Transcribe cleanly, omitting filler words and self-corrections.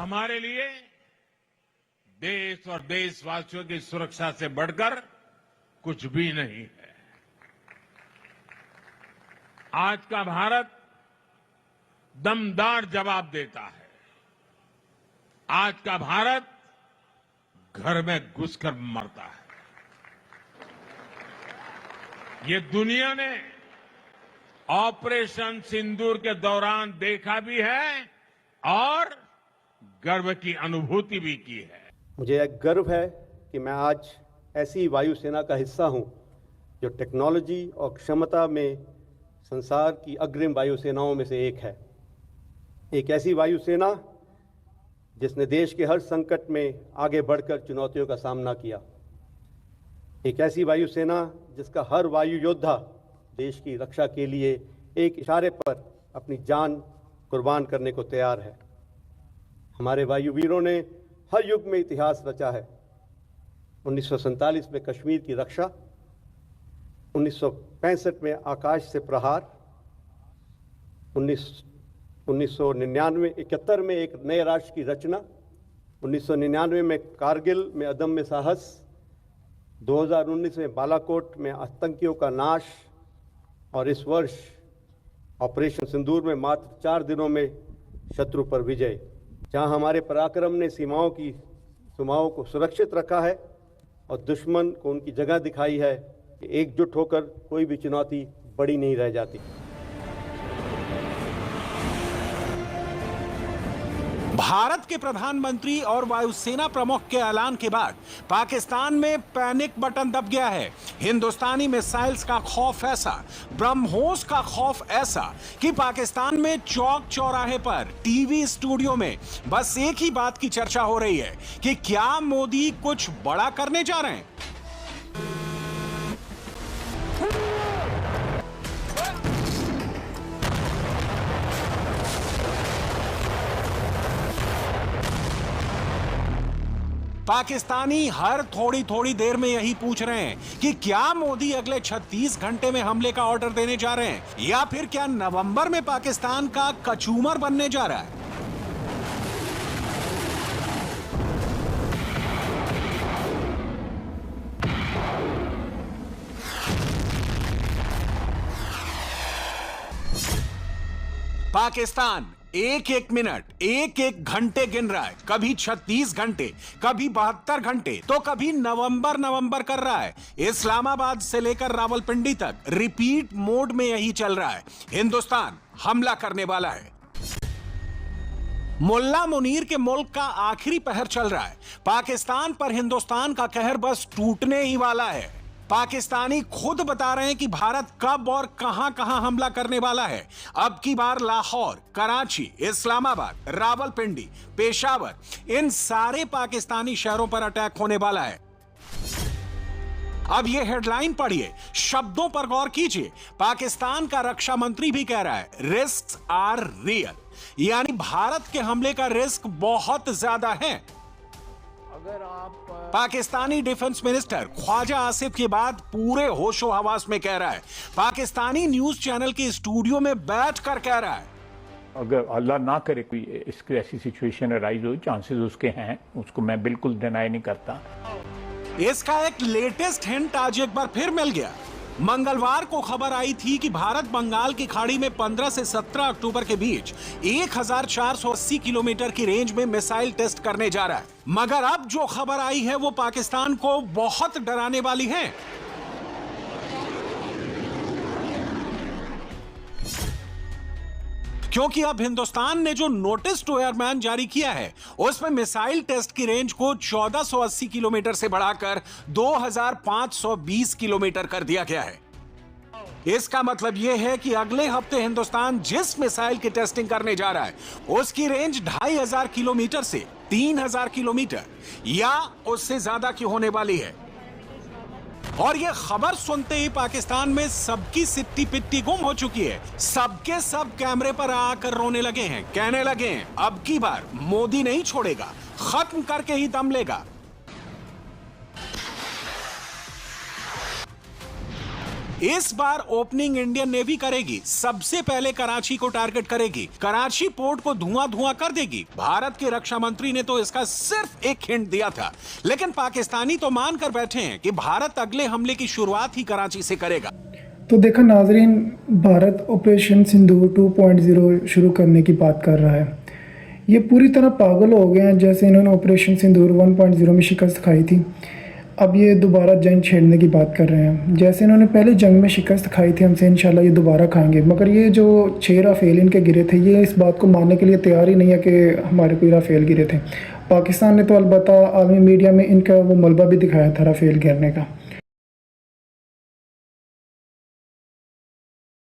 हमारे लिए देश और देशवासियों की सुरक्षा से बढ़कर कुछ भी नहीं है। आज का भारत दमदार जवाब देता है। आज का भारत घर में घुसकर मरता है। ये दुनिया ने ऑपरेशन सिंदूर के दौरान देखा भी है और गर्व की अनुभूति भी की है। मुझे एक गर्व है कि मैं आज ऐसी वायुसेना का हिस्सा हूं जो टेक्नोलॉजी और क्षमता में संसार की अग्रिम वायुसेनाओं में से एक है। एक ऐसी वायुसेना जिसने देश के हर संकट में आगे बढ़कर चुनौतियों का सामना किया। एक ऐसी वायुसेना जिसका हर वायु योद्धा देश की रक्षा के लिए एक इशारे पर अपनी जान कुर्बान करने को तैयार है। हमारे वायुवीरों ने हर युग में इतिहास रचा है। 1947 में कश्मीर की रक्षा, 1965 में आकाश से प्रहार, 1971 में एक नए राष्ट्र की रचना, 1999 में कारगिल में अदम्य साहस, 2019 में बालाकोट में आतंकियों का नाश और इस वर्ष ऑपरेशन सिंदूर में मात्र 4 दिनों में शत्रु पर विजय। जहां हमारे पराक्रम ने सीमाओं को सुरक्षित रखा है और दुश्मन को उनकी जगह दिखाई है कि एकजुट होकर कोई भी चुनौती बड़ी नहीं रह जाती। भारत के प्रधानमंत्री और वायुसेना प्रमुख के ऐलान के बाद पाकिस्तान में पैनिक बटन दब गया है। हिंदुस्तानी मिसाइल्स का खौफ ऐसा, ब्रह्मोस का खौफ ऐसा कि पाकिस्तान में चौक चौराहे पर, टीवी स्टूडियो में बस एक ही बात की चर्चा हो रही है कि क्या मोदी कुछ बड़ा करने जा रहे हैं। पाकिस्तानी हर थोड़ी थोड़ी देर में यही पूछ रहे हैं कि क्या मोदी अगले 36 घंटे में हमले का ऑर्डर देने जा रहे हैं या फिर क्या नवंबर में पाकिस्तान का कचूमर बनने जा रहा है। पाकिस्तान एक एक मिनट, एक एक घंटे गिन रहा है। कभी 36 घंटे, कभी 72 घंटे, तो कभी नवंबर कर रहा है। इस्लामाबाद से लेकर रावलपिंडी तक रिपीट मोड में यही चल रहा है। हिंदुस्तान हमला करने वाला है। मुल्ला मुनीर के मुल्क का आखिरी पहर चल रहा है। पाकिस्तान पर हिंदुस्तान का कहर बस टूटने ही वाला है। पाकिस्तानी खुद बता रहे हैं कि भारत कब और कहां हमला करने वाला है। अब की बार लाहौर, कराची, इस्लामाबाद, रावलपिंडी, पेशावर, इन सारे पाकिस्तानी शहरों पर अटैक होने वाला है। अब ये हेडलाइन पढ़िए, शब्दों पर गौर कीजिए। पाकिस्तान का रक्षा मंत्री भी कह रहा है रिस्क आर रियल, यानी भारत के हमले का रिस्क बहुत ज्यादा है। अगर आप पाकिस्तानी डिफेंस मिनिस्टर ख्वाजा आसिफ के बाद पूरे होशो हवास में कह रहा है, पाकिस्तानी न्यूज चैनल के स्टूडियो में बैठकर कह रहा है, अगर अल्लाह ना करे कोई इसकी ऐसी सिचुएशन अराइज हो, चांसेस उसके हैं, उसको मैं बिल्कुल डिनाई नहीं करता। इसका एक लेटेस्ट हिंट आज एक बार फिर मिल गया। मंगलवार को खबर आई थी कि भारत बंगाल की खाड़ी में 15 से 17 अक्टूबर के बीच 1480 किलोमीटर की रेंज में मिसाइल टेस्ट करने जा रहा है। मगर अब जो खबर आई है वो पाकिस्तान को बहुत डराने वाली है। क्योंकि अब हिंदुस्तान ने जो नोटिस टू एयरमैन जारी किया है उसमें मिसाइल टेस्ट की रेंज को 1480 किलोमीटर से बढ़ाकर 2520 किलोमीटर कर दिया गया है। इसका मतलब यह है कि अगले हफ्ते हिंदुस्तान जिस मिसाइल की टेस्टिंग करने जा रहा है उसकी रेंज 2500 किलोमीटर से 3000 किलोमीटर या उससे ज्यादा की होने वाली है। और यह खबर सुनते ही पाकिस्तान में सबकी सिट्टी पिट्टी गुम हो चुकी है। सबके सब कैमरे पर आकर रोने लगे हैं, कहने लगे हैं अब की बार मोदी नहीं छोड़ेगा, खत्म करके ही दम लेगा। इस बार ओपनिंग इंडियन नेवी करेगी, सबसे पहले कराची को टारगेट करेगी, कराची पोर्ट को धुआं कर देगी। भारत के रक्षा मंत्री ने तो इसका सिर्फ एक हिंट दिया था, लेकिन पाकिस्तानी तो मानकर बैठे हैं कि भारत अगले हमले की शुरुआत ही कराची से करेगा। तो देखा नाजरीन, भारत ऑपरेशन सिंदूर 2.0 शुरू करने की बात कर रहा है। ये पूरी तरह पागल हो गए हैं। जैसे इन्होंने ऑपरेशन सिंदूर 1.0 में शिकस्त खाई थी, अब ये दोबारा जंग छेड़ने की बात कर रहे हैं। जैसे इन्होंने पहले जंग में शिकस्त खाई थी हमसे, इंशाल्लाह ये दोबारा खाएंगे। मगर ये जो 6 राफेल इनके गिरे थे, ये इस बात को मानने के लिए तैयार ही नहीं है कि हमारे कोई राफेल गिरे थे। पाकिस्तान ने तो अलबत्ता आलमी मीडिया में इनका वो मलबा भी दिखाया था राफेल गिरने का।